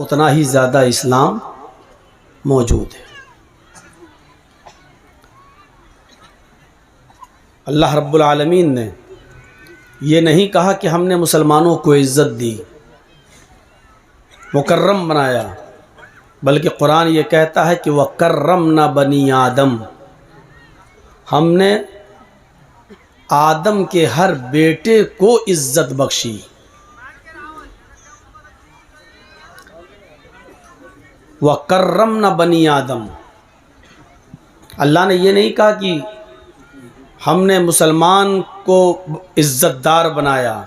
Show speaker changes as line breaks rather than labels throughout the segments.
उतना ही ज़्यादा इस्लाम मौजूद है। अल्लाह रब्बुल आलमीन ने ये नहीं कहा कि हमने मुसलमानों को इज़्ज़त दी, मुकर्रम बनाया, बल्कि कुरान ये कहता है कि वकर्रमना बनी आदम, हमने आदम के हर बेटे को इज़्ज़त बख्शी। वकर्रमना बनी आदम, अल्लाह ने ये नहीं कहा कि हमने मुसलमान को इज़्ज़तदार बनाया,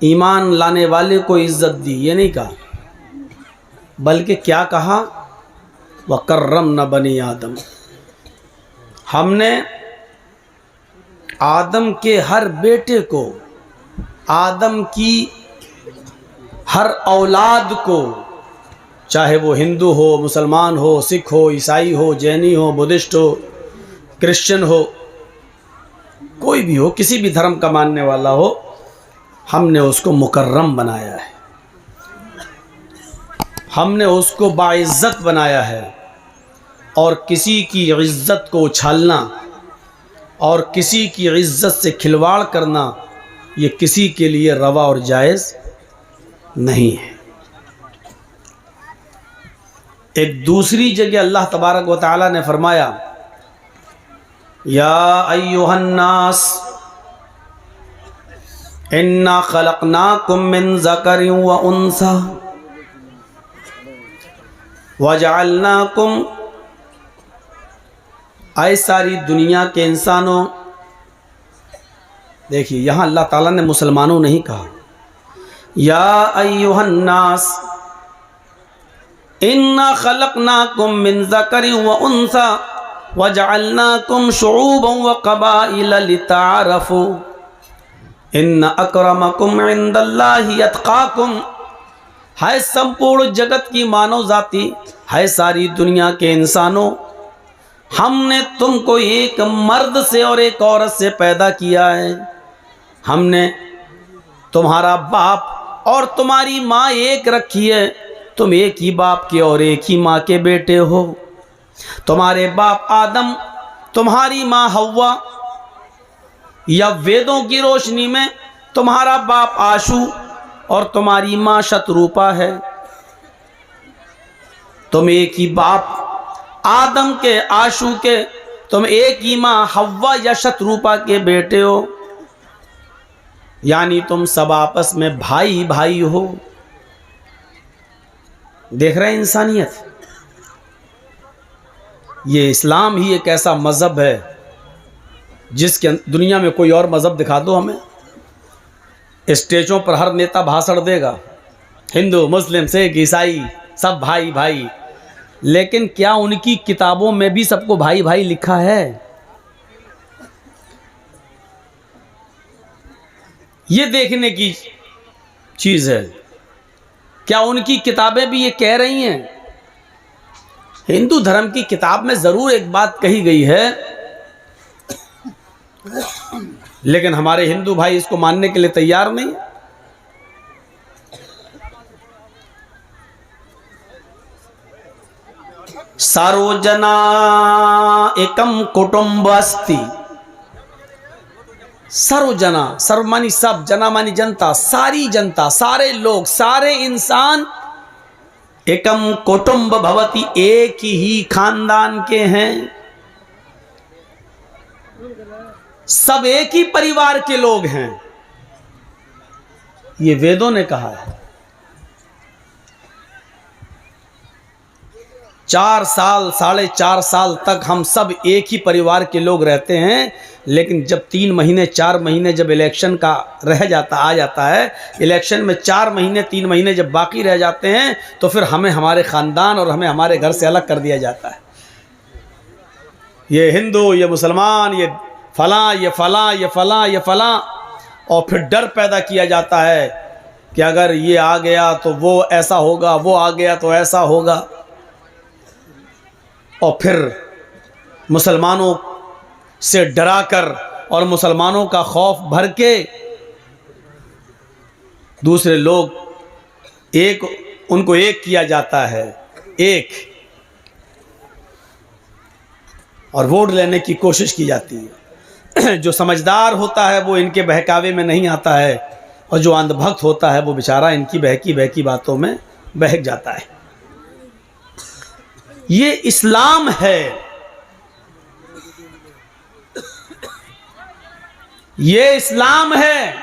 ईमान लाने वाले को इज़्ज़त दी, ये नहीं कहा, बल्कि क्या कहा, वकर्रमना बनी आदम, हमने आदम के हर बेटे को, आदम की हर औलाद को, चाहे वो हिंदू हो, मुसलमान हो, सिख हो, ईसाई हो, जैनी हो, बुद्धिस्ट हो, क्रिश्चियन हो, कोई भी हो, किसी भी धर्म का मानने वाला हो, हमने उसको मुकर्रम बनाया है, हमने उसको बाइज़्ज़त बनाया है। और किसी की इज़्ज़त को उछालना और किसी की इज़्ज़त से खिलवाड़ करना, ये किसी के लिए रवा और जायज़ नहीं है। एक दूसरी जगह अल्लाह तबारक व तआला ने फरमाया, या अय्युहन्नास इन्ना खलक़नाकुम मिन ज़करिन व उन्सा वजअलनाकुम, आए सारी दुनिया के इंसानों। देखिए यहाँ अल्लाह ताला ने मुसलमानों नहीं कहा, या अय्युहन्नास इन्ना खलक़नाकुम मिन ज़करिन व उन्सा वजअलनाकुम शुऊबन व क़बाइल लिताअरफ़ू इन्न अक्रमकुम इंदल्लाहि अत्क़ाकुम। है संपूर्ण जगत की मानव जाति, है सारी दुनिया के इंसानों, हमने तुमको एक मर्द से और एक औरत से पैदा किया है। हमने तुम्हारा बाप और तुम्हारी माँ एक रखी है, तुम एक ही बाप के और एक ही माँ के बेटे हो। तुम्हारे बाप आदम, तुम्हारी माँ हव्वा, या वेदों की रोशनी में तुम्हारा बाप आशू और तुम्हारी माँ शतरूपा है। तुम एक ही बाप आदम के, आशू के, तुम एक ही माँ हव्वा या शतरूपा के बेटे हो, यानी तुम सब आपस में भाई भाई हो। देख रहे हैं इंसानियत, ये इस्लाम ही एक ऐसा मज़हब है जिसके दुनिया में कोई और मज़हब दिखा दो हमें, स्टेजों पर हर नेता भाषण देगा, हिंदू मुस्लिम सिख ईसाई सब भाई भाई, लेकिन क्या उनकी किताबों में भी सबको भाई भाई लिखा है? ये देखने की चीज़ है। क्या उनकी किताबें भी ये कह रही हैं? हिंदू धर्म की किताब में ज़रूर एक बात कही गई है, लेकिन हमारे हिंदू भाई इसको मानने के लिए तैयार नहीं। सार्वजना एकम कुटुंब अस्ति, सर्वजना, सर्व मानी सब, जना मानी जनता, सारी जनता, सारे लोग, सारे इंसान, एकम कुटुंब भवति, एक ही खानदान के हैं, सब एक ही परिवार के लोग हैं। ये वेदों ने कहा है। 4 साल 4.5 साल तक हम सब एक ही परिवार के लोग रहते हैं, लेकिन जब 3 महीने 4 महीने जब इलेक्शन का आ जाता है, इलेक्शन में 4 महीने 3 महीने जब बाकी रह जाते हैं, तो फिर हमें हमारे ख़ानदान और हमें हमारे घर से अलग कर दिया जाता है। ये हिंदू, ये मुसलमान, ये फलां, ये फलां, ये फलां, ये फलां, और फिर डर पैदा किया जाता है कि अगर ये आ गया तो वो ऐसा होगा, वो आ गया तो ऐसा होगा। और फिर मुसलमानों से डराकर और मुसलमानों का खौफ भर के दूसरे लोग एक उनको एक किया जाता है, एक, और वोट लेने की कोशिश की जाती है। जो समझदार होता है वो इनके बहकावे में नहीं आता है, और जो अंधभक्त होता है वो बेचारा इनकी बहकी बहकी बातों में बहक जाता है। ये इस्लाम है, ये इस्लाम है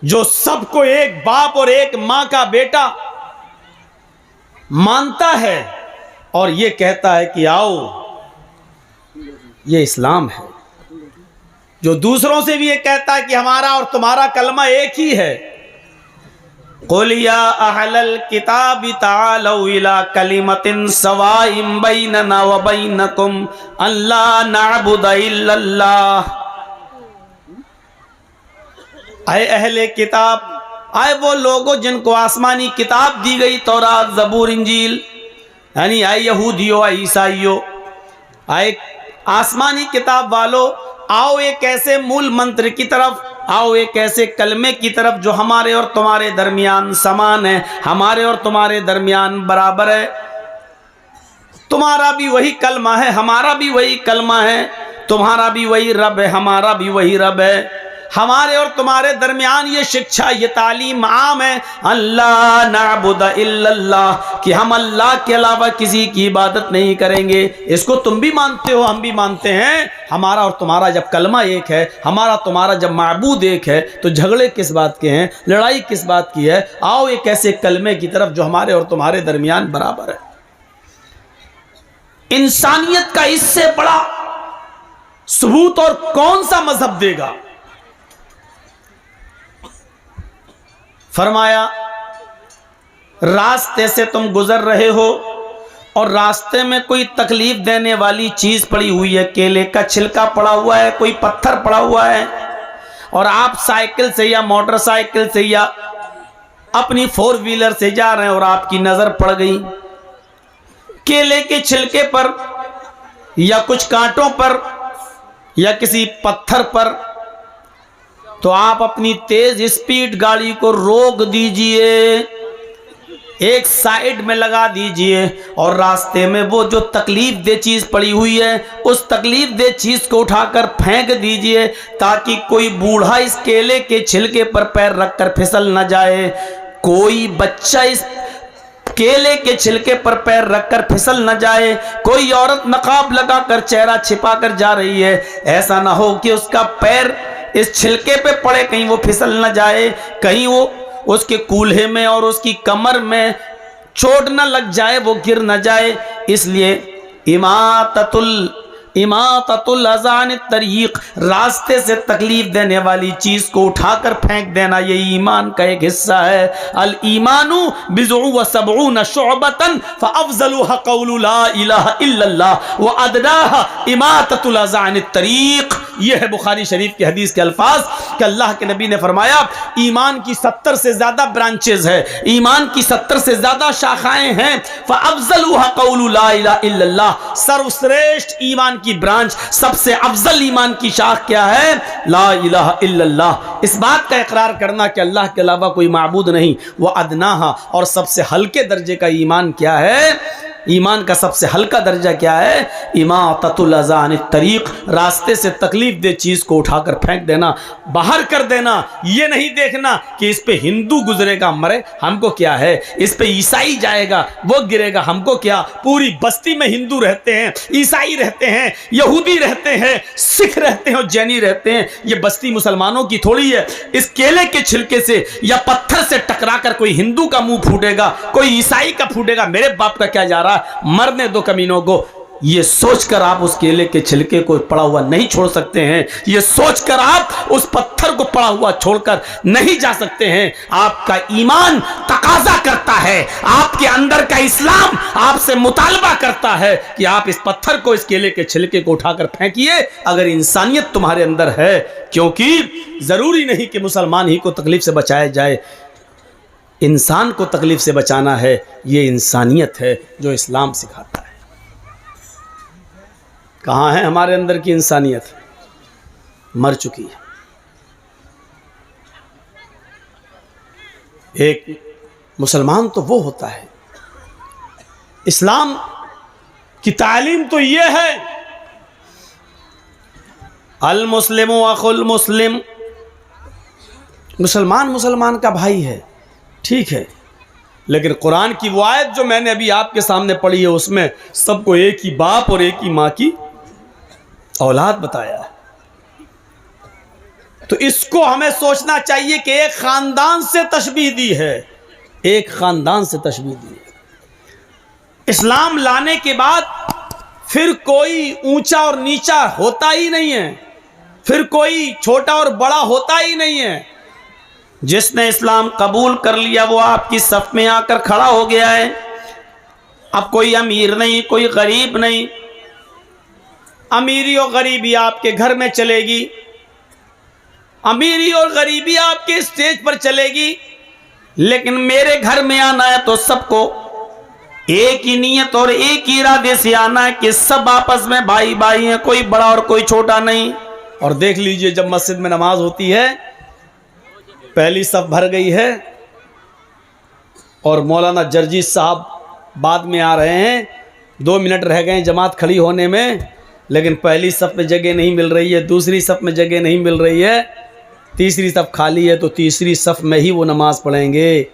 जो सबको एक बाप और एक मां का बेटा मानता है और ये कहता है कि आओ। ये इस्लाम है जो दूसरों से भी ये कहता है कि हमारा और तुम्हारा कलमा एक ही है। कुल या अहलल किताबि तालौ इला कलिमतिन सवाइम बैनना व बैनकुम अल्ला नअबुद इल्लल्लाह। आए अहले किताब, आए वो लोगों जिनको आसमानी किताब दी गई, तौरात, जबूर, इंजील, यानी आए यहूदियों, आए ईसाइयों, आए आसमानी किताब वालों, आओ एक ऐसे मूल मंत्र की तरफ, आओ एक ऐसे कलमे की तरफ जो हमारे और तुम्हारे दरमियान समान है, हमारे और तुम्हारे दरमियान बराबर है। तुम्हारा भी वही कलमा है, हमारा भी वही कलमा है, तुम्हारा भी वही रब है, हमारा भी वही रब है। हमारे और तुम्हारे दरमियान ये शिक्षा, ये तालीम आम है, अल्लाह नअबुद इल्लल्लाह, कि हम अल्लाह के अलावा किसी की इबादत नहीं करेंगे। इसको तुम भी मानते हो, हम भी मानते हैं। हमारा और तुम्हारा जब कलमा एक है, हमारा तुम्हारा जब माबूद एक है, तो झगड़े किस बात के हैं, लड़ाई किस बात की है। आओ एक ऐसे कलमे की तरफ जो हमारे और तुम्हारे दरमियान बराबर है। इंसानियत का इससे बड़ा सबूत और कौन सा मजहब देगा। फरमाया, रास्ते से तुम गुजर रहे हो और रास्ते में कोई तकलीफ देने वाली चीज पड़ी हुई है, केले का छिलका पड़ा हुआ है, कोई पत्थर पड़ा हुआ है, और आप साइकिल से या मोटरसाइकिल से या अपनी 4 व्हीलर से जा रहे हैं और आपकी नजर पड़ गई केले के छिलके पर या कुछ कांटों पर या किसी पत्थर पर, तो आप अपनी तेज स्पीड गाड़ी को रोक दीजिए, एक साइड में लगा दीजिए, और रास्ते में वो जो तकलीफ दे चीज पड़ी हुई है उस तकलीफ दे चीज को उठाकर फेंक दीजिए, ताकि कोई बूढ़ा इस केले के छिलके पर पैर रखकर फिसल न जाए, कोई बच्चा इस केले के छिलके पर पैर रखकर फिसल न जाए, कोई औरत नकाब लगाकर चेहरा छिपाकर जा रही है, ऐसा ना हो कि उसका पैर इस छिलके पे पड़े, कहीं वो फिसल न जाए, कहीं वो उसके कूल्हे में और उसकी कमर में चोट न लग जाए, वो गिर न जाए। इसलिए इमाततुल अज़ान तरीक, रास्ते से तकलीफ देने वाली चीज को उठाकर फेंक देना, ये ईमान का एक हिस्सा है। अल ईमानु बिज़उ व सबऊन शुअबतन फअफ़ज़लुहा क़ौलु ला इलाहा इल्लल्लाह व अदनाहा इमाततुल अज़ान तरीक। ये है बुखारी शरीफ की हदीस के अल्फाज कि अल्लाह के नबी ने फरमाया, ईमान की 70 से ज्यादा ब्रांचेज है, ईमान की 70 से ज्यादा शाखाएं हैं। फअफ़ज़लुहा क़ौलु ला इलाहा इल्लल्लाह, सर्वश्रेष्ठ ईमान की ब्रांच, सबसे अफजल ईमान की शाख क्या है? ला इलाहा इल्लल्लाह, इस बात का इकरार करना कि अल्लाह के अलावा कोई माबूद नहीं। वह अदनाहा, और सबसे हल्के दर्जे का ईमान क्या है? ईमान का सबसे हल्का दर्जा क्या है? इमाततुल अज़ान तरीक, रास्ते से तकलीफ दे चीज को उठाकर फेंक देना, बाहर कर देना। ये नहीं देखना कि इस पे हिंदू गुजरेगा मरे, हमको क्या है, इस पे ईसाई जाएगा वो गिरेगा, हमको क्या। पूरी बस्ती में हिंदू रहते हैं, ईसाई रहते हैं, यहूदी रहते हैं, सिख रहते हैं और जैनी रहते हैं, ये बस्ती मुसलमानों की थोड़ी है। इस केले के छिलके से या पत्थर से टकराकर कोई हिंदू का मुंह फूटेगा, कोई ईसाई का फूटेगा, मेरे बाप का क्या जा रहा है, मरने दो कमीनों को। ये सोचकर आप उस केले के छिलके को पड़ा हुआ नहीं छोड़ सकते हैं, ये सोचकर आप उस पत्थर को पड़ा हुआ छोड़कर नहीं जा सकते हैं। आपका ईमान तकाजा करता है, आपके अंदर का इस्लाम आपसे मुतालबा करता है कि आप इस पत्थर को, इस केले के छिलके को उठाकर फेंकिए, अगर इंसानियत तुम्हारे अंदर है। क्योंकि जरूरी नहीं कि मुसलमान ही को तकलीफ से बचाया जाए, इंसान को तकलीफ से बचाना है। ये इंसानियत है जो इस्लाम सिखाता है। कहाँ है हमारे अंदर की इंसानियत? मर चुकी है। एक मुसलमान तो वो होता है, इस्लाम की तालीम तो ये है, अल मुस्लिम अखुल मुस्लिम, मुसलमान मुसलमान का भाई है, ठीक है। लेकिन कुरान की वो आयत जो मैंने अभी आपके सामने पढ़ी है उसमें सबको एक ही बाप और एक ही माँ की औलाद बताया है। तो इसको हमें सोचना चाहिए कि एक खानदान से तशबीह दी है, एक खानदान से तशबीह दी है। इस्लाम लाने के बाद फिर कोई ऊंचा और नीचा होता ही नहीं है, फिर कोई छोटा और बड़ा होता ही नहीं है। जिसने इस्लाम कबूल कर लिया वो आपकी सफ में आकर खड़ा हो गया है। अब कोई अमीर नहीं, कोई गरीब नहीं। अमीरी और गरीबी आपके घर में चलेगी, अमीरी और गरीबी आपके स्टेज पर चलेगी, लेकिन मेरे घर में आना है तो सबको एक ही नीयत और एक ही इरादे से आना है कि सब आपस में भाई भाई हैं, कोई बड़ा और कोई छोटा नहीं। और देख लीजिए जब मस्जिद में नमाज होती है, पहली सफ भर गई है और मौलाना जर्जी साहब बाद में आ रहे हैं, 2 मिनट रह गए जमात खड़ी होने में, लेकिन पहली सफ में जगह नहीं मिल रही है, दूसरी सफ में जगह नहीं मिल रही है, तीसरी सफ खाली है, तो तीसरी सफ में ही वो नमाज पढ़ेंगे।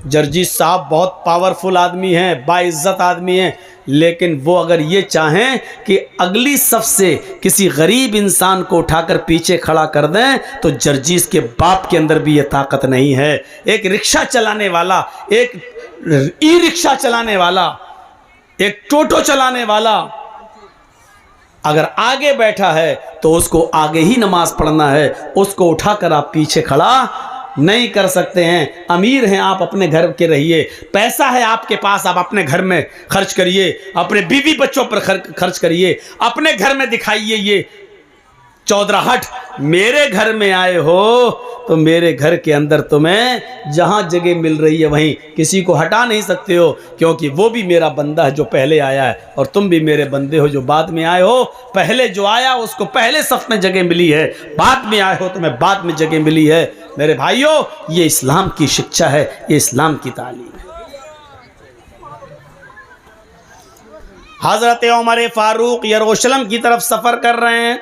जर्जी साहब बहुत पावरफुल आदमी हैं, बाइज्जत आदमी हैं, लेकिन वो अगर ये चाहें कि अगली सफ से किसी गरीब इंसान को उठाकर पीछे खड़ा कर दें तो जर्जीस के बाप के अंदर भी ये ताकत नहीं है। एक रिक्शा चलाने वाला, एक ई रिक्शा चलाने वाला, एक टोटो चलाने वाला अगर आगे बैठा है तो उसको आगे ही नमाज पढ़ना है, उसको उठाकर आप पीछे खड़ा नहीं कर सकते हैं। अमीर हैं आप, अपने घर के रहिए, पैसा है आपके पास, आप अपने घर में खर्च करिए, अपने बीवी बच्चों पर खर्च करिए, अपने घर में दिखाइए ये चौधराहट। मेरे घर में आए हो तो मेरे घर के अंदर तुम्हें जहां जगह मिल रही है वहीं, किसी को हटा नहीं सकते हो, क्योंकि वो भी मेरा बंदा है जो पहले आया है और तुम भी मेरे बंदे हो जो बाद में आए हो। पहले जो आया उसको पहले सफ में जगह मिली है, बाद में आए हो तुम्हें बाद में जगह मिली है। मेरे भाइयों, ये इस्लाम की शिक्षा है, ये इस्लाम की तालीम है। हजरत उमर फारूक यरूशलेम की तरफ सफर कर रहे हैं,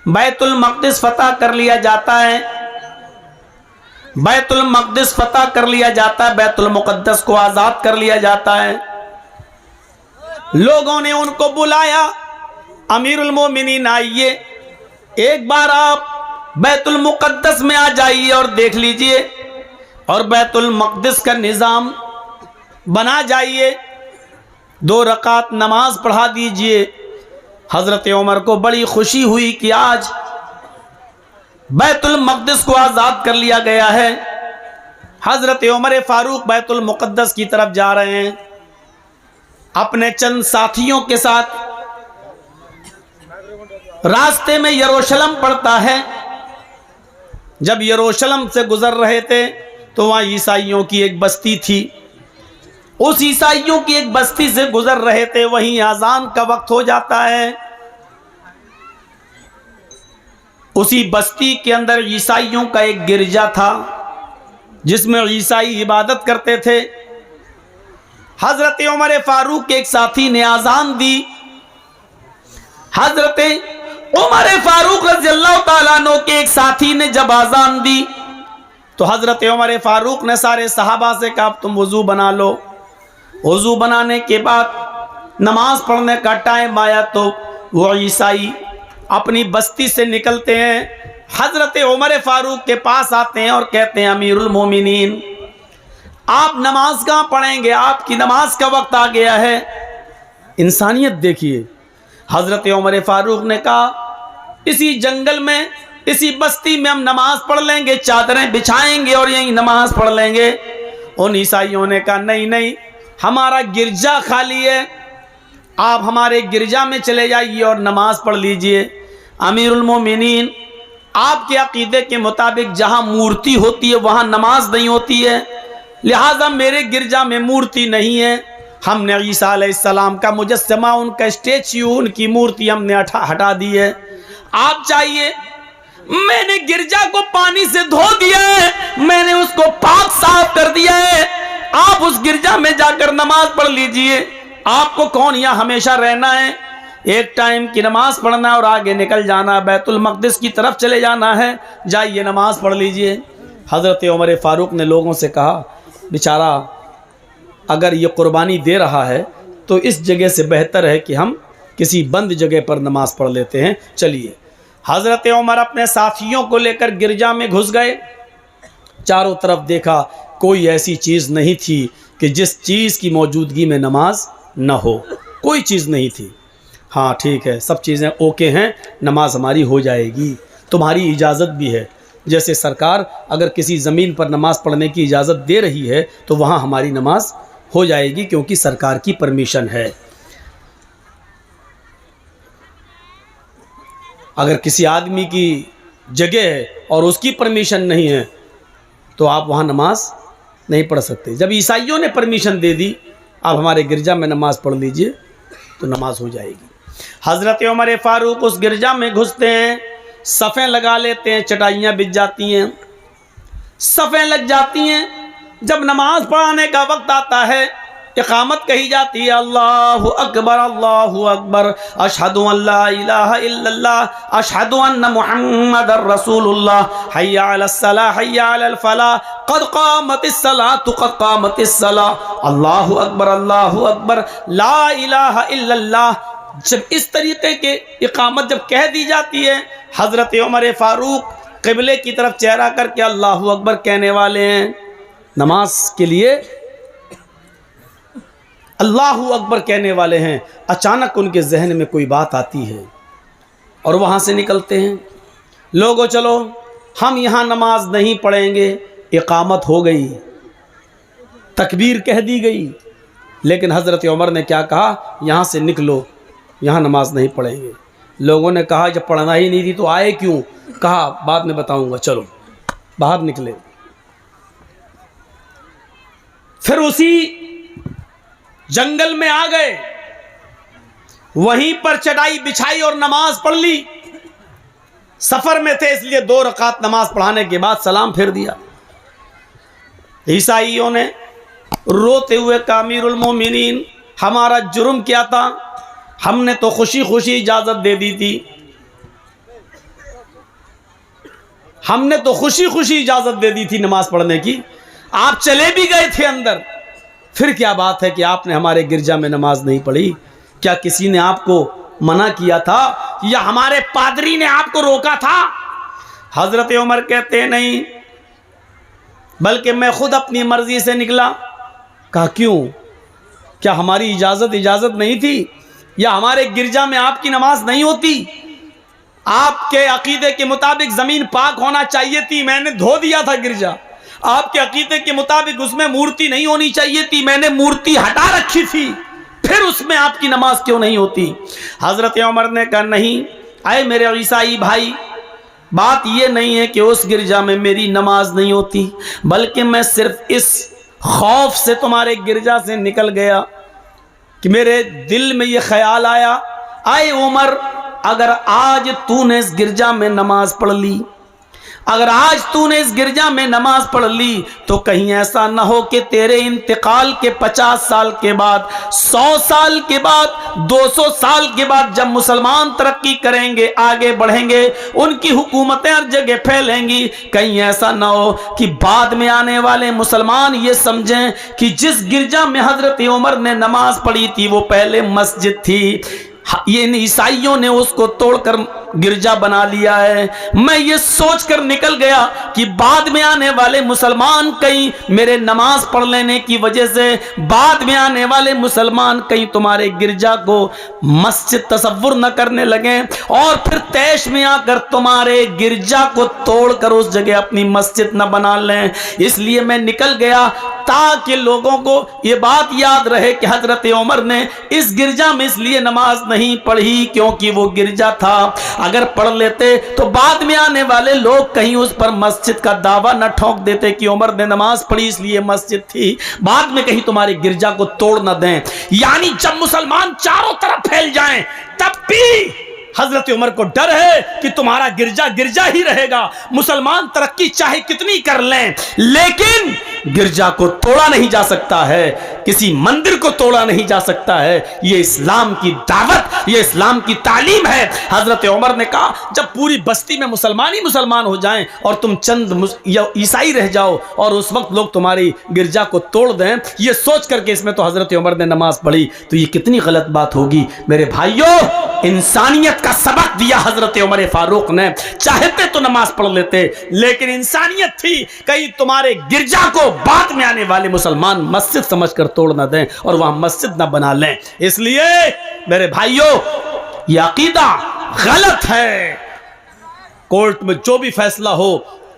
बैतुल मक़दिस फतह कर लिया जाता है, बैतुल मक़दिस फतह कर लिया जाता है, बैतुल मुक़द्दस को आज़ाद कर लिया जाता है। लोगों ने उनको बुलाया, अमीरुल मोमिनीन आइए, एक बार आप बैतुल मुक़द्दस में आ जाइए और देख लीजिए और बैतुल मक़दिस का निज़ाम बना जाइए, 2 रकात नमाज पढ़ा दीजिए। हज़रत उमर को बड़ी खुशी हुई कि आज बैतुल मक़दिस को आज़ाद कर लिया गया है। हज़रत उमर फारूक बैतुल मुक़द्दस की तरफ जा रहे हैं अपने चंद साथियों के साथ। रास्ते में यरूशलेम पड़ता है। जब यरूशलेम से गुजर रहे थे तो वहाँ ईसाइयों की एक बस्ती थी, उस ईसाइयों की एक बस्ती से गुजर रहे थे, वहीं आज़ान का वक्त हो जाता है। उसी बस्ती के अंदर ईसाइयों का एक गिरजा था जिसमें ईसाई इबादत करते थे। हजरत उमर फारूक के एक साथी ने आज़ान दी। हजरत उमर फारूक रज़ियल्लाहु ताला अन्हु के एक साथी ने जब आज़ान दी तो हजरत उमर फारूक ने सारे सहाबा से कहा तुम वज़ू बना लो। वज़ू बनाने के बाद नमाज पढ़ने का टाइम आया तो वो ईसाई अपनी बस्ती से निकलते हैं, हजरत उमर फारूक के पास आते हैं और कहते हैं अमीरुल मोमिनीन आप नमाज कहाँ पढ़ेंगे, आपकी नमाज का वक्त आ गया है। इंसानियत देखिए। हजरत उमर फारूक ने कहा इसी जंगल में, इसी बस्ती में हम नमाज पढ़ लेंगे, चादरें बिछाएंगे और यहीं नमाज पढ़ लेंगे। उन ईसाइयों ने कहा नहीं नहीं, हमारा गिरजा खाली है, आप हमारे गिरजा में चले जाइए और नमाज पढ़ लीजिए। अमीरुल मोमिनीन आपके अकीदे के मुताबिक जहाँ मूर्ति होती है वहाँ नमाज नहीं होती है, लिहाजा मेरे गिरजा में मूर्ति नहीं है, हमने ईसा अलैहिस्सलाम का मुजस्समा, उनका स्टैच्यू, उनकी मूर्ति हमने हटा दी है। आप चाहिए मैंने गिरजा को पानी से धो दिया है, मैंने उसको पाक साफ कर दिया है, आप उस गिरजा में जाकर नमाज पढ़ लीजिए। आपको कौन यहां हमेशा रहना है? एक टाइम की नमाज पढ़ना और आगे निकल जाना, बैतुल मक़दिस की तरफ चले जाना है, जाइए नमाज पढ़ लीजिए। हज़रत उमर फारूक ने लोगों से कहा, बेचारा अगर ये कुर्बानी दे रहा है तो इस जगह से बेहतर है कि हम किसी बंद जगह पर नमाज पढ़ लेते हैं, चलिए। हज़रत उमर अपने साथियों को लेकर गिरजा में घुस गए। चारों तरफ देखा, कोई ऐसी चीज़ नहीं थी कि जिस चीज़ की मौजूदगी में नमाज न हो, कोई चीज़ नहीं थी। हाँ ठीक है, सब चीज़ें ओके हैं, नमाज हमारी हो जाएगी, तुम्हारी इजाज़त भी है। जैसे सरकार अगर किसी ज़मीन पर नमाज पढ़ने की इजाज़त दे रही है तो वहाँ हमारी नमाज हो जाएगी, क्योंकि सरकार की परमिशन है। अगर किसी आदमी की जगह है और उसकी परमिशन नहीं है तो आप वहाँ नमाज नहीं पढ़ सकते। जब ईसाइयों ने परमिशन दे दी, आप हमारे गिरजा में नमाज पढ़ लीजिए, तो नमाज हो जाएगी। हज़रत उमर फारूक उस गिरजा में घुसते हैं, सफ़ें लगा लेते हैं, चटाइयाँ बिछ जाती हैं, सफ़ें लग जाती हैं। जब नमाज पढ़ाने का वक्त आता है, इक़ामत कही जाती है, अल्लाहु अकबर अल्लाहु अकबर, अशहदु अल्ला इलाहा इल्लल्लाह, अशहदु अन्न मुहम्मदर रसूलुल्लाह, हय्या अलस सलाह हय्या अलल फलाह, क़द क़ामतिस सलातु क़द क़ामतिस सलाह, अल्लाहु अकबर ला इलाहा इल्लल्लाह। जब इस तरीके के इक़ामत जब कह दी जाती है, हज़रत उमर फ़ारूक क़िबले की तरफ चेहरा करके अल्लाहु अकबर कहने वाले हैं, नमाज के लिए अल्लाहु अकबर कहने वाले हैं। अचानक उनके जहन में कोई बात आती है और वहाँ से निकलते हैं, लोगों चलो हम यहाँ नमाज नहीं पढ़ेंगे, इक़ामत हो गई, तकबीर कह दी गई, लेकिन हज़रत उमर ने क्या कहा, यहाँ से निकलो, यहाँ नमाज नहीं पढ़ेंगे। लोगों ने कहा जब पढ़ना ही नहीं थी तो आए क्यों? कहा बाद में बताऊंगा, चलो बाहर निकले। फिर उसी जंगल में आ गए, वहीं पर चटाई बिछाई और नमाज पढ़ ली। सफर में थे इसलिए 2 रकात नमाज पढ़ाने के बाद सलाम फेर दिया। ईसाइयों ने रोते हुए कहा, अमीरुल मोमिनीन हमारा जुर्म क्या था, हमने तो खुशी खुशी इजाजत दे दी थी, हमने तो खुशी खुशी इजाजत दे दी थी नमाज पढ़ने की, आप चले भी गए थे अंदर, फिर क्या बात है कि आपने हमारे गिरजा में नमाज नहीं पढ़ी? क्या किसी ने आपको मना किया था या हमारे पादरी ने आपको रोका था? हजरत उमर कहते हैं नहीं, बल्कि मैं खुद अपनी मर्जी से निकला। कहा क्यों? क्या हमारी इजाजत नहीं थी, या हमारे गिरजा में आपकी नमाज नहीं होती? आपके अकीदे के मुताबिक जमीन पाक होना चाहिए थी, मैंने धो दिया था गिरजा। आपके अकीदे के मुताबिक उसमें मूर्ति नहीं होनी चाहिए थी, मैंने मूर्ति हटा रखी थी, फिर उसमें आपकी नमाज क्यों नहीं होती? हजरत उमर ने कहा नहीं, आए मेरे ईसाई भाई, बात यह नहीं है कि उस गिरजा में मेरी नमाज नहीं होती, बल्कि मैं सिर्फ इस खौफ से तुम्हारे गिरजा से निकल गया कि मेरे दिल में यह ख्याल आया, आए उमर अगर आज तूने इस गिरजा में नमाज पढ़ ली, अगर आज तूने इस गिरजा में नमाज पढ़ ली, तो कहीं ऐसा ना हो कि तेरे इंतकाल के 50 साल के बाद, 100 साल के बाद, 200 साल के बाद जब मुसलमान तरक्की करेंगे, आगे बढ़ेंगे, उनकी हुकूमतें हर जगह फैलेंगी, कहीं ऐसा ना हो कि बाद में आने वाले मुसलमान ये समझें कि जिस गिरजा में हजरत उमर ने नमाज पढ़ी थी वो पहले मस्जिद थी, ये ईसाइयों ने उसको तोड़कर गिरजा बना लिया है। मैं ये सोचकर निकल गया कि बाद में आने वाले मुसलमान कहीं मेरे नमाज पढ़ लेने की वजह से, बाद में आने वाले मुसलमान कहीं तुम्हारे गिरजा को मस्जिद तसव्वुर न करने लगे और फिर तैश में आकर तुम्हारे गिरजा को तोड़कर उस जगह अपनी मस्जिद न बना लें। इसलिए मैं निकल गया ताकि लोगों को ये बात याद रहे कि हजरत उमर ने इस गिरजा में इसलिए नमाज नहीं पढ़ी क्योंकि वो गिरजा था, अगर पढ़ लेते तो बाद में आने वाले लोग कहीं उस पर मस्जिद का दावा न ठोक देते कि उमर ने नमाज पढ़ी इसलिए मस्जिद थी, बाद में कहीं तुम्हारे गिरजा को तोड़ न दें। यानी जब मुसलमान चारों तरफ फैल जाएं तब भी हजरत उमर को डर है कि तुम्हारा गिरजा गिरजा ही रहेगा। मुसलमान तरक्की चाहे कितनी कर लें, लेकिन गिरजा को तोड़ा नहीं जा सकता है, किसी मंदिर को तोड़ा नहीं जा सकता है। ये इस्लाम की दावत, ये इस्लाम की तालीम है। हजरत उमर ने कहा जब पूरी बस्ती में मुसलमान ही मुसलमान हो जाएं और तुम चंद ईसाई रह जाओ और उस वक्त लोग तुम्हारी गिरजा को तोड़ दें, ये सोच करके इसमें तो हजरत उमर ने नमाज पढ़ी, तो ये कितनी गलत बात होगी। मेरे भाइयों, इंसानियत का सबक दिया हजरत उमर फारूक ने। चाहते तो नमाज पढ़ लेते, लेकिन इंसानियत थी कहीं तुम्हारे गिरजा को बाद में आने वाले मुसलमान मस्जिद समझकर तोड़ ना दें और वहां मस्जिद ना बना लें। इसलिए मेरे भाइयों, यह अकीदा गलत है। कोर्ट में जो भी फैसला हो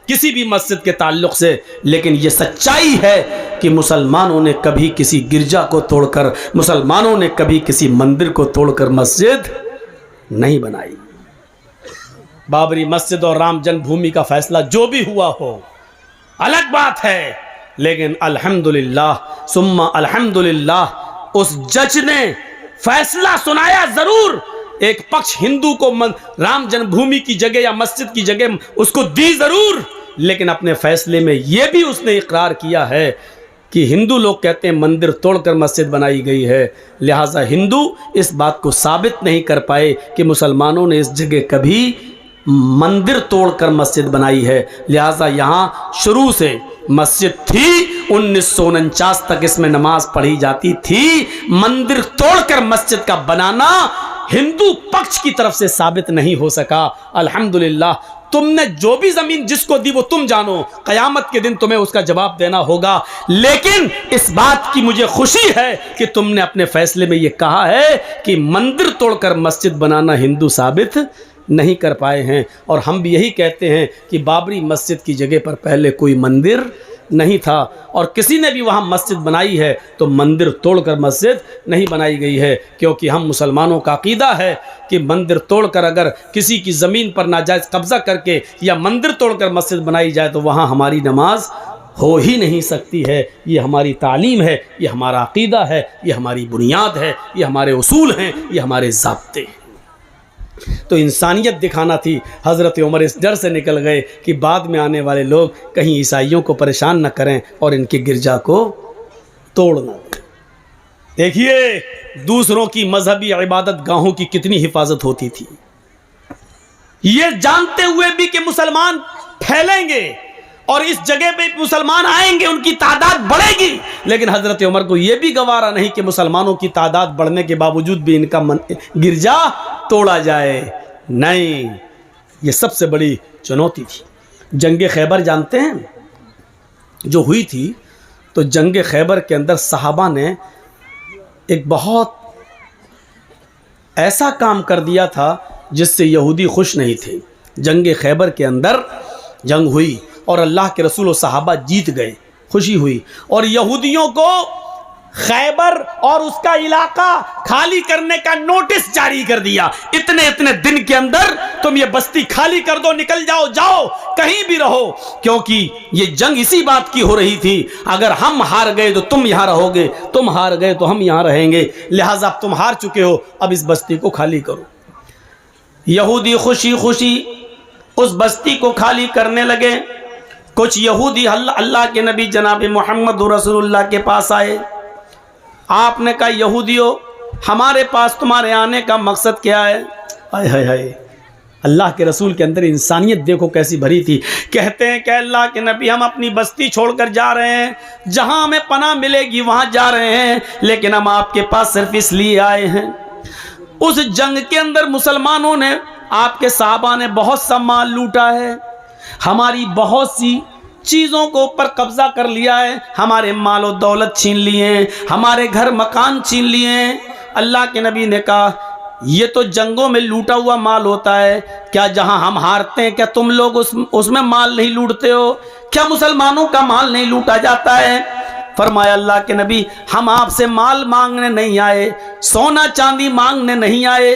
किसी भी मस्जिद के ताल्लुक से, लेकिन यह सच्चाई है कि मुसलमानों ने कभी किसी गिरजा को तोड़कर, मुसलमानों ने कभी किसी मंदिर को तोड़कर मस्जिद नहीं बनाई। बाबरी मस्जिद और राम जन्मभूमि का फैसला जो भी हुआ हो अलग बात है, लेकिन अल्हम्दुलिल्लाह सुम्मा अल्हम्दुलिल्लाह उस जज ने फैसला सुनाया जरूर। एक पक्ष हिंदू को राम जन्मभूमि की जगह या मस्जिद की जगह उसको दी जरूर, लेकिन अपने फैसले में यह भी उसने इकरार किया है कि हिंदू लोग कहते हैं मंदिर तोड़कर मस्जिद बनाई गई है, लिहाजा हिंदू इस बात को साबित नहीं कर पाए कि मुसलमानों ने इस जगह कभी मंदिर तोड़कर मस्जिद बनाई है। लिहाजा यहाँ शुरू से मस्जिद थी, 1949 तक इसमें नमाज पढ़ी जाती थी। मंदिर तोड़कर मस्जिद का बनाना हिंदू पक्ष की तरफ से साबित नहीं हो सका। अल्हम्दुलिल्लाह, तुमने जो भी जमीन जिसको दी वो तुम जानो, कयामत के दिन तुम्हें उसका जवाब देना होगा। लेकिन इस बात की मुझे खुशी है कि तुमने अपने फैसले में ये कहा है कि मंदिर तोड़कर मस्जिद बनाना हिंदू साबित नहीं कर पाए हैं। और हम भी यही कहते हैं कि बाबरी मस्जिद की जगह पर पहले कोई मंदिर नहीं था, और किसी ने भी वहाँ मस्जिद बनाई है तो मंदिर तोड़कर मस्जिद नहीं बनाई गई है, क्योंकि हम मुसलमानों का अकीदा है कि मंदिर तोड़कर अगर किसी की ज़मीन पर नाजायज़ कब्ज़ा करके या मंदिर तोड़कर मस्जिद बनाई जाए तो वहाँ हमारी नमाज हो ही नहीं सकती है। ये हमारी तालीम है, ये हमारा अकीदा है, ये हमारी बुनियाद है, ये हमारे उसूल हैं, ये हमारे ज़ाब्ते हैं। तो इंसानियत दिखाना थी। हज़रत उमर इस डर से निकल गए कि बाद में आने वाले लोग कहीं ईसाइयों को परेशान न करें और इनके गिरजा को तोड़ न दें। देखिए दूसरों की मजहबी इबादत गाहों की कितनी हिफाजत होती थी, ये जानते हुए भी कि मुसलमान फैलेंगे और इस जगह पे मुसलमान आएंगे, उनकी तादाद बढ़ेगी, लेकिन हजरत उमर को यह भी गवारा नहीं कि मुसलमानों की तादाद बढ़ने के बावजूद भी इनका गिरजा तोड़ा जाए। नहीं, ये सबसे बड़ी चुनौती थी। जंग खैबर जानते हैं जो हुई थी, तो जंग खैबर के अंदर सहाबा ने एक बहुत ऐसा काम कर दिया था जिससे यहूदी खुश नहीं थे। जंग खैबर के अंदर जंग हुई और अल्लाह के रसूल और सहाबा जीत गए, खुशी हुई, और यहूदियों को खैबर और उसका इलाका खाली करने का नोटिस जारी कर दिया। इतने इतने दिन के अंदर तुम ये बस्ती खाली कर दो, निकल जाओ, जाओ कहीं भी रहो, क्योंकि ये जंग इसी बात की हो रही थी, अगर हम हार गए तो तुम यहां रहोगे, तुम हार गए तो हम यहां रहेंगे, लिहाजा अब तुम हार चुके हो, अब इस बस्ती को खाली करो। यहूदी खुशी खुशी उस बस्ती को खाली करने लगे। कुछ यहूदी अल्लाह के नबी जनाब मोहम्मद रसूलुल्लाह के पास आए। आपने कहा यहूदियों, हमारे पास तुम्हारे आने का मकसद क्या है? हाय हाय हाय, अल्लाह के रसूल के अंदर इंसानियत देखो कैसी भरी थी। कहते हैं कि अल्लाह के नबी, हम अपनी बस्ती छोड़कर जा रहे हैं, जहां हमें पनाह मिलेगी वहां जा रहे हैं, लेकिन हम आपके पास सिर्फ इसलिए आए हैं, उस जंग के अंदर मुसलमानों ने, आपके साहबा ने बहुत सा माल लूटा है, हमारी बहुत सी चीज़ों को ऊपर कब्जा कर लिया है, हमारे माल और दौलत छीन लिए हैं, हमारे घर मकान छीन लिए हैं। अल्लाह के नबी ने कहा ये तो जंगों में लूटा हुआ माल होता है, क्या जहां हम हारते हैं क्या तुम लोग उसमें माल नहीं लूटते हो? क्या मुसलमानों का माल नहीं लूटा जाता है? फरमाया अल्लाह के नबी, हम आपसे माल मांगने नहीं आए, सोना चांदी मांगने नहीं आए,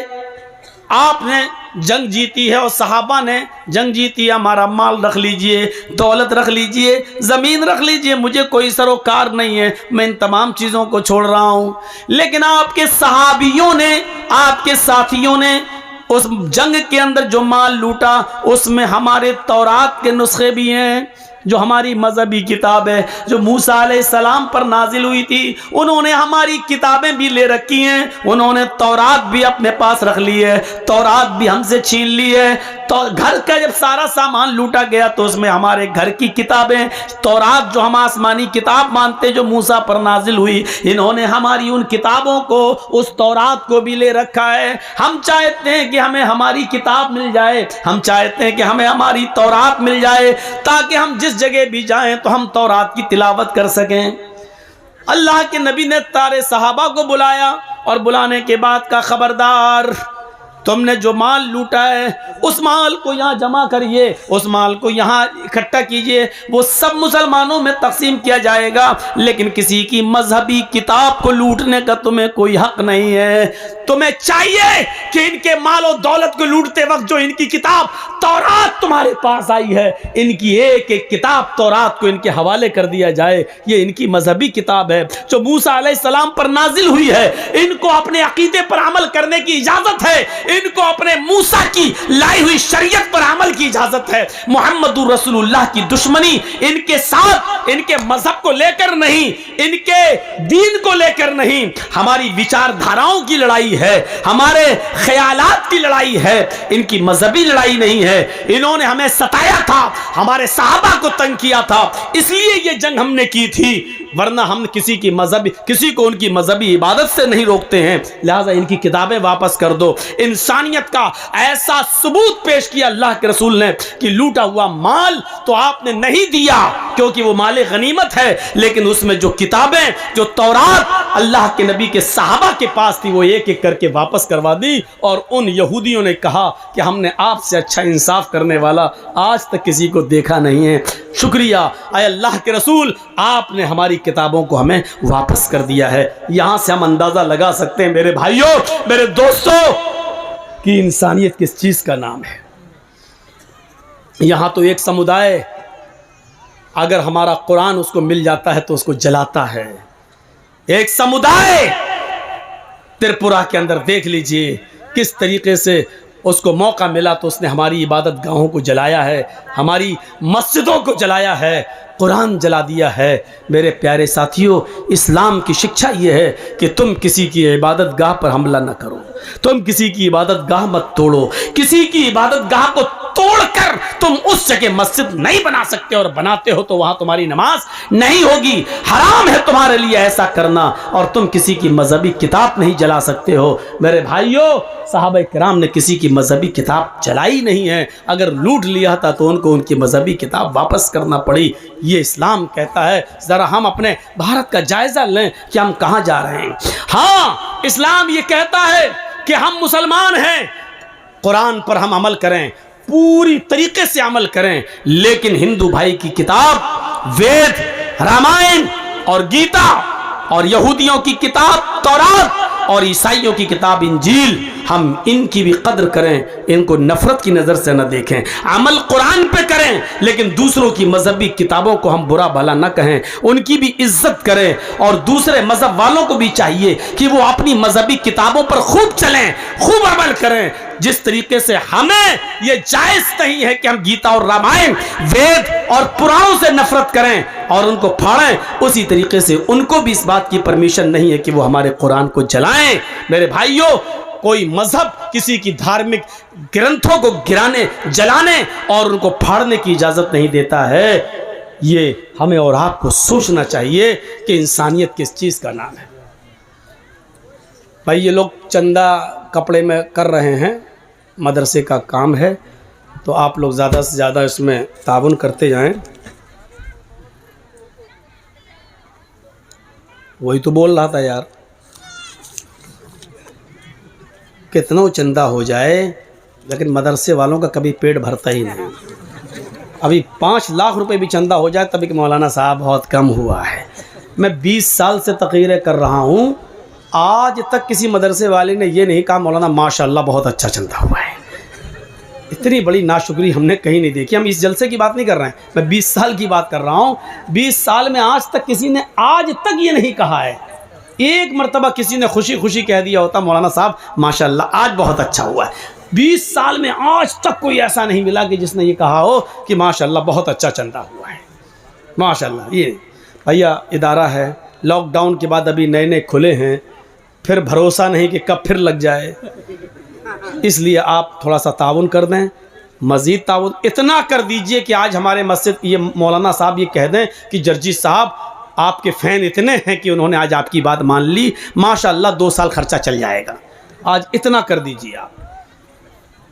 आपने जंग जीती है और सहाबा ने जंग जीती है, हमारा माल रख लीजिए, दौलत रख लीजिए, ज़मीन रख लीजिए, मुझे कोई सरोकार नहीं है, मैं इन तमाम चीज़ों को छोड़ रहा हूँ। लेकिन आपके सहाबियों ने, आपके साथियों ने उस जंग के अंदर जो माल लूटा उसमें हमारे तौरात के नुस्खे भी हैं, जो हमारी मजहबी किताब है जो मूसा अलैहिस्सलाम पर नाजिल हुई थी, उन्होंने हमारी किताबें भी ले रखी हैं। उन्होंने तौरात भी अपने पास रख ली है, तौरात भी हमसे छीन ली है। तो घर का जब सारा सामान लूटा गया तो उसमें हमारे घर की किताबें, तौरात जो हम आसमानी किताब मानते जो मूसा पर नाजिल हुई, इन्होंने हमारी उन किताबों को, उस तौरात को भी ले रखा है। हम चाहते हैं कि हमें हमारी किताब मिल जाए, हम चाहते हैं कि हमें हमारी तौरात मिल जाए, ताकि हम जिस जगह भी जाएं तो हम तौरात की तिलावत कर सकें। अल्लाह के नबी ने तारे सहाबा को बुलाया और बुलाने के बाद का खबरदार, तुमने जो माल लूटा है उस माल को यहाँ जमा करिए, उस माल को यहाँ इकट्ठा कीजिए, वो सब मुसलमानों में तकसीम किया जाएगा, लेकिन किसी की मजहबी किताब को लूटने का तुम्हें कोई हक नहीं है। तुम्हें चाहिए कि इनके माल और दौलत को लूटते वक्त जो इनकी किताब तौरात तुम्हारे पास आई है, इनकी एक एक किताब तौरात को इनके हवाले कर दिया जाए। ये इनकी मजहबी किताब है जो मूसा अलैहिस्सलाम पर नाजिल हुई है, इनको अपने अकीदे पर अमल करने की इजाजत है, इनको अपने मूसा की लाई हुई शरीयत पर अमल की इजाजत है। मुहम्मदुर रसूलुल्लाह की दुश्मनी इनके साथ, इनके मजहब को लेकर नहीं, इनके दीन को लेकर नहीं, हमारी विचारधाराओं की लड़ाई है, हमारे ख्यालात की लड़ाई है, इनकी मजहबी लड़ाई नहीं है। इन्होंने हमें सताया था, हमारे सहाबा को तंग किया था, इसलिए ये जंग हमने की थी, वरना हम किसी को उनकी मजहबी इबादत से नहीं रोकते हैं। लिहाजा इनकी किताबें वापस कर दो। इंसानियत का ऐसा सबूत पेश किया अल्लाह के रसूल ने कि लूटा हुआ माल तो आपने नहीं दिया क्योंकि वो माल गनीमत है, लेकिन उसमें जो किताबें, जो तौरात अल्लाह के नबी के सहाबा के पास थी, वो एक एक करके वापस करवा दी। और उन यहूदियों ने कहा कि हमने आपसे अच्छा इंसाफ करने वाला आज तक किसी को देखा नहीं है। शुक्रिया आए अल्लाह के रसूल, आपने हमारी किताबों को हमें वापस कर दिया है। यहां से हम अंदाजा लगा सकते हैं मेरे भाइयों, मेरे दोस्तों, कि इंसानियत किस चीज का नाम है। यहां तो एक समुदाय अगर हमारा कुरान उसको मिल जाता है तो उसको जलाता है। एक समुदाय त्रिपुरा के अंदर देख लीजिए किस तरीके से उसको मौका मिला तो उसने हमारी इबादत गाहों को जलाया है, हमारी मस्जिदों को जलाया है, कुरान जला दिया है। मेरे प्यारे साथियों, इस्लाम की शिक्षा यह है कि तुम किसी की इबादत गाह पर हमला न करो, तुम किसी की इबादत गाह मत तोड़ो, किसी की इबादत गाह को तोड़कर तुम उस जगह मस्जिद नहीं बना सकते, और बनाते हो तो वहां तुम्हारी नमाज नहीं होगी। हराम है तुम्हारे लिए ऐसा करना, और तुम किसी की मजहबी किताब नहीं जला सकते हो। मेरे भाइयों, सहाबा किराम ने किसी की मजहबी किताब जलाई नहीं है, अगर लूट लिया था तो उनको उनकी मजहबी किताब वापस करना पड़ी। ये इस्लाम कहता है। जरा हम अपने भारत का जायजा लें कि हम कहां जा रहे हैं। हाँ, इस्लाम ये कहता है कि हम मुसलमान हैं, कुरान पर हम अमल करें, पूरी तरीके से अमल करें, लेकिन हिंदू भाई की किताब वेद, रामायण और गीता, और यहूदियों की किताब तौरात, और ईसाइयों की किताब इंजील, हम इनकी भी कद्र करें, इनको नफरत की नज़र से न देखें। अमल कुरान पे करें, लेकिन दूसरों की मजहबी किताबों को हम बुरा भला न कहें, उनकी भी इज्जत करें। और दूसरे मजहब वालों को भी चाहिए कि वो अपनी मजहबी किताबों पर खूब चलें, खूब अमल करें। जिस तरीके से हमें ये जायज़ नहीं है कि हम गीता और रामायण, वेद और पुराणों से नफरत करें और उनको फाड़ें, उसी तरीके से उनको भी इस बात की परमिशन नहीं है कि वो हमारे कुरान को जलाएं। मेरे भाइयों, कोई मजहब किसी की धार्मिक ग्रंथों को गिराने, जलाने और उनको फाड़ने की इजाज़त नहीं देता है। ये हमें और आपको सोचना चाहिए कि इंसानियत किस चीज़ का नाम है। भाई, ये लोग चंदा कपड़े में कर रहे हैं, मदरसे का काम है, तो आप लोग ज़्यादा से ज़्यादा इसमें ताउन करते जाएं। वही तो बोल रहा था यार, कितना चंदा हो जाए लेकिन मदरसे वालों का कभी पेट भरता ही नहीं। अभी 5 लाख रुपए भी चंदा हो जाए तभी कि मौलाना साहब बहुत कम हुआ है। मैं 20 साल से तकरीरें कर रहा हूँ, आज तक किसी मदरसे वाले ने ये नहीं कहा मौलाना माशाल्लाह बहुत अच्छा चंदा हुआ है। इतनी बड़ी नाशुक्री हमने कहीं नहीं देखी। हम इस जलसे की बात नहीं कर रहे हैं, मैं 20 साल की बात कर रहा हूँ। 20 साल में आज तक किसी ने आज तक ये नहीं कहा है। एक मरतबा किसी ने खुशी खुशी कह दिया होता मौलाना साहब माशाल्लाह आज बहुत अच्छा हुआ है। 20 साल में आज तक कोई ऐसा नहीं मिला कि जिसने ये कहा हो कि माशाल्लाह बहुत अच्छा चंदा हुआ है, माशाल्लाह। ये भैया इदारा है, लॉकडाउन के बाद अभी नए नए खुले हैं, फिर भरोसा नहीं कि कब फिर लग जाए, इसलिए आप थोड़ा सा ताउन कर दें, मज़ीद ताउन इतना कर दीजिए कि आज हमारे मस्जिद ये मौलाना साहब ये कह दें कि जर्जी साहब आपके फ़ैन इतने हैं कि उन्होंने आज आपकी बात मान ली, माशाल्लाह 2 साल खर्चा चल जाएगा। आज इतना कर दीजिए आप।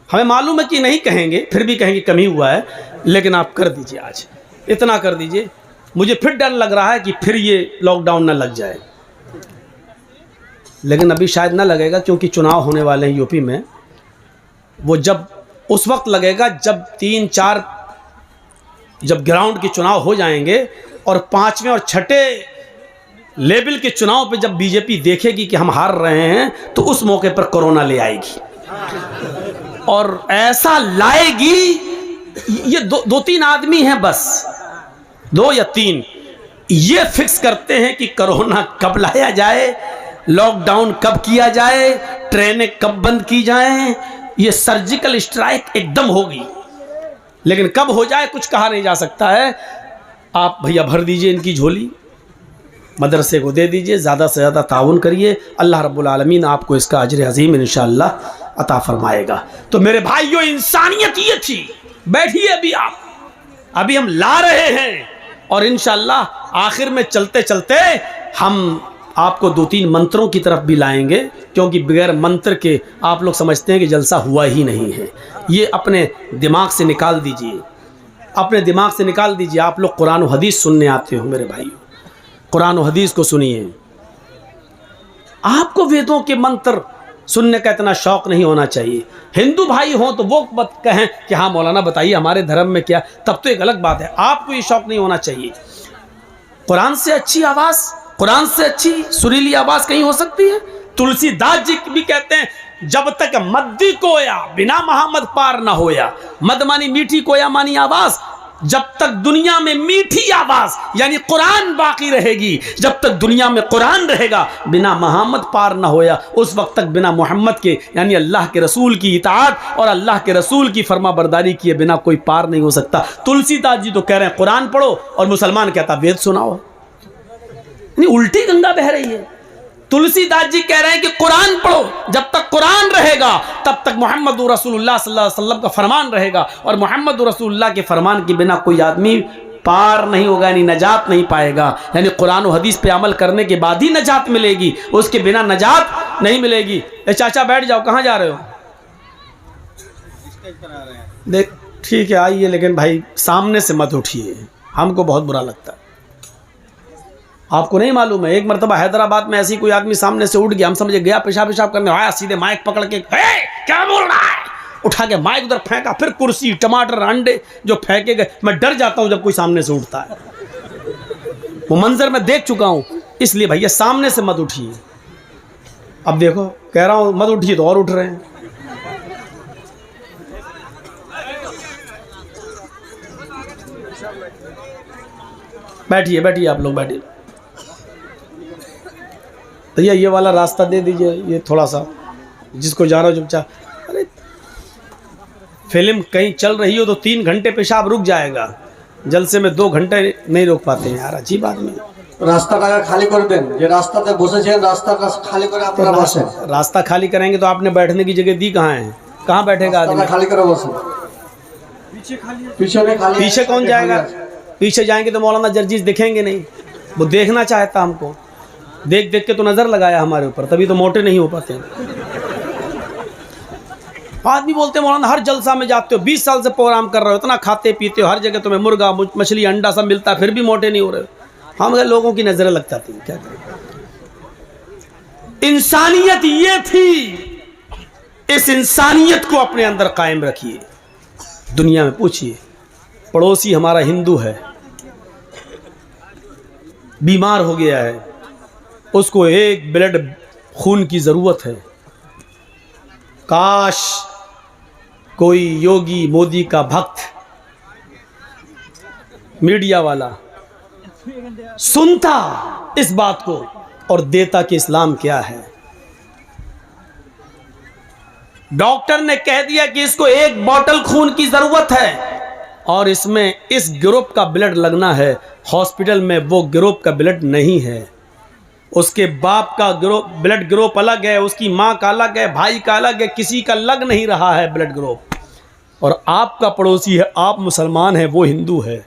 हमें मालूम है कि नहीं कहेंगे, फिर भी कहेंगे कमी हुआ है, लेकिन आप कर दीजिए, आज इतना कर दीजिए। मुझे फिर डर लग रहा है कि फिर ये लॉकडाउन ना लग जाए, लेकिन अभी शायद ना लगेगा, क्योंकि चुनाव होने वाले हैं यूपी में। वो जब उस वक्त लगेगा जब 3-4 जब ग्राउंड के चुनाव हो जाएंगे और 5वें और 6ठे लेवल के चुनाव पे जब बीजेपी देखेगी कि हम हार रहे हैं, तो उस मौके पर कोरोना ले आएगी और ऐसा लाएगी। ये 2-3 आदमी हैं, बस 2 या 3 ये फिक्स करते हैं कि कोरोना कब लाया जाए, लॉकडाउन कब किया जाए, ट्रेनें कब बंद की जाएं। ये सर्जिकल स्ट्राइक एकदम होगी, लेकिन कब हो जाए कुछ कहा नहीं जा सकता है। आप भैया भर दीजिए इनकी झोली, मदरसे को दे दीजिए, ज़्यादा से ज़्यादा ताउन करिए, अल्लाह रब्बुल आलमीन आपको इसका अजर अजीम इंशाअल्लाह अता फरमाएगा। तो मेरे भाइयों, इंसानियत ये थी। बैठिए अभी आप, अभी हम ला रहे हैं और इंशाअल्लाह आखिर में चलते चलते हम आपको 2-3 मंत्रों की तरफ भी लाएंगे, क्योंकि बगैर मंत्र के आप लोग समझते हैं कि जलसा हुआ ही नहीं है। ये अपने दिमाग से निकाल दीजिए, अपने दिमाग से निकाल दीजिए। आप लोग कुरान और हदीस सुनने आते हो मेरे भाइयों, कुरान और हदीस को सुनिए। आपको वेदों के मंत्र सुनने का इतना शौक़ नहीं होना चाहिए। हिंदू भाई हों तो वो मत कहें कि हाँ मौलाना बताइए हमारे धर्म में क्या, तब तो एक अलग बात है। आपको ये शौक़ नहीं होना चाहिए। कुरान से अच्छी आवाज़, कुरान से अच्छी सुरीली आवाज़ कहीं हो सकती है? तुलसीदास जी भी कहते हैं, जब तक मद्दी कोया बिना मोहम्मद पार ना होया। मद मानी मीठी, कोया मानी आवाज़। जब तक दुनिया में मीठी आवाज़ यानी कुरान बाकी रहेगी, जब तक दुनिया में कुरान रहेगा, बिना मोहम्मद पार ना होया, उस वक्त तक बिना मोहम्मद के यानी अल्लाह के रसूल की इताअत और अल्लाह के रसूल की फरमा बरदारी किए बिना कोई पार नहीं हो सकता। तुलसीदास जी तो कह रहे हैं कुरान पढ़ो, और मुसलमान कहता वेद सुनाओ। उल्टी गंगा बह रही है। तुलसीदास जी कह रहे हैं कि कुरान पढ़ो, जब तक कुरान रहेगा तब तक मोहम्मद रसूलुल्लाह सल्लल्लाहु अलैहि वसल्लम का फरमान रहेगा, और मोहम्मद रसूलुल्लाह के फरमान के बिना कोई आदमी पार नहीं होगा, यानी नजात नहीं पाएगा। यानी कुरान और हदीस पे अमल करने के बाद ही नजात मिलेगी, उसके बिना नजात नहीं मिलेगी। ए चाचा बैठ जाओ, कहाँ जा रहे हो? देख ठीक है आइए, लेकिन भाई सामने से मत उठिए, हमको बहुत बुरा लगता है। आपको नहीं मालूम है, एक मरतबा हैदराबाद में ऐसी कोई आदमी सामने से उठ गया, हम समझे गया पेशाब करने आया, सीधे माइक पकड़ के क्या बोल रहा है, उठा के माइक उधर फेंका, फिर कुर्सी टमाटर अंडे जो फेंके गए। मैं डर जाता हूं जब कोई सामने से उठता है, वो मंजर मैं देख चुका हूं। इसलिए भैया सामने से मत उठिए। अब देखो कह रहा हूं मत उठिए तो और उठ रहे हैं। बैठिए बैठिए, आप लोग बैठिए। भैया ये वाला रास्ता दे दीजिए, ये थोड़ा सा जिसको जा रहा हो चुपचाप। अरे फिल्म कहीं चल रही हो तो 3 घंटे पेशाब रुक जाएगा, जलसे में 2 घंटे नहीं रोक पाते हैं यार, अजीब आदमी।
रास्ता खाली कर दें, ये रास्ता पे बसे रास्ता खाली करे अपना बसे।
रास्ता खाली करेंगे तो आपने बैठने की जगह दी कहाँ है? कहाँ बैठेगा आदमी?
खाली करो बसे। पीछे में खाली,
पीछे कौन जाएगा? पीछे जाएंगे तो मौलाना जर्जीज दिखेंगे नहीं। वो देखना चाहता हमको, देख देख के तो नजर लगाया हमारे ऊपर, तभी तो मोटे नहीं हो पाते। आदमी बोलते मौलाना हर जलसा में जाते हो, 20 साल से प्रोग्राम कर रहे हो, इतना खाते पीते हो, हर जगह तुम्हें मुर्गा मछली अंडा सब मिलता है, फिर भी मोटे नहीं हो रहे हो। हम अगर लोगों की नजरें लग जाती हैं, क्या करें? इंसानियत ये थी, इस इंसानियत को अपने अंदर कायम रखिए। दुनिया में पूछिए, पड़ोसी हमारा हिंदू है, बीमार हो गया है, उसको एक ब्लड खून की ज़रूरत है। काश कोई योगी मोदी का भक्त मीडिया वाला सुनता इस बात को और देता कि इस्लाम क्या है। डॉक्टर ने कह दिया कि इसको 1 बॉटल खून की जरूरत है और इसमें इस ग्रुप का ब्लड लगना है। हॉस्पिटल में वो ग्रुप का ब्लड नहीं है, उसके बाप का ग्रुप ब्लड ग्रुप अलग है, उसकी माँ का अलग है, भाई का अलग है, किसी का लग नहीं रहा है ब्लड ग्रुप। और आपका पड़ोसी है, आप मुसलमान हैं, वो हिंदू है।